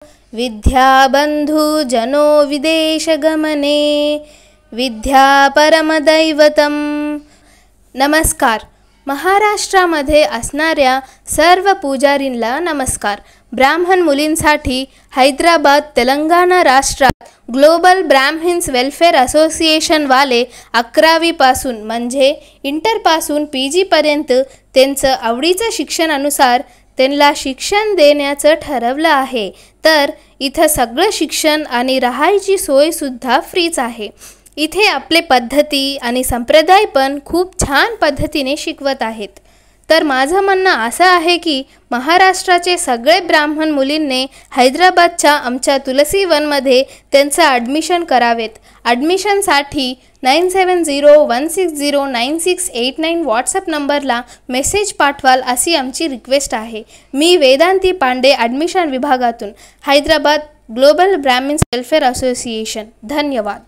विद्याबंधु जनो विदेशगमने विद्या परमदैवतम। नमस्कार। महाराष्ट्रामध्ये असणाऱ्या सर्व पुजारींना नमस्कार। ब्राह्मण मुलींसाठी हैदराबाद तेलंगणा राष्ट्रात ग्लोबल ब्राह्मण्स वेलफेअर असोसिएशन वाले 11वी पासून म्हणजे इंटर पासून PG पर्यंत त्यांचं आवडीचं शिक्षणानुसार त्यांना शिक्षण देण्याचं ठरवलं आहे। तर इथं सगळं शिक्षण आणि राहायची सोय सुद्धा फ्रीच आहे। इथे आपले पद्धती आणि संप्रदाय पण खूप छान पद्धतीने शिकवत आहेत। तर माझं म्हणणं असं आहे की महाराष्ट्राचे सगळे ब्राह्मण मुलींनी हैदराबादच्या आमच्या तुलसीवनमध्ये त्यांचं ॲडमिशन करावेत। ॲडमिशनसाठी 9701609689 व्हॉट्सअप नंबरला मेसेज पाठवाल अशी आमची रिक्वेस्ट आहे। मी वेदांती पांडे ॲडमिशन विभागातून, Hyderabad global Brahmins welfare association. धन्यवाद।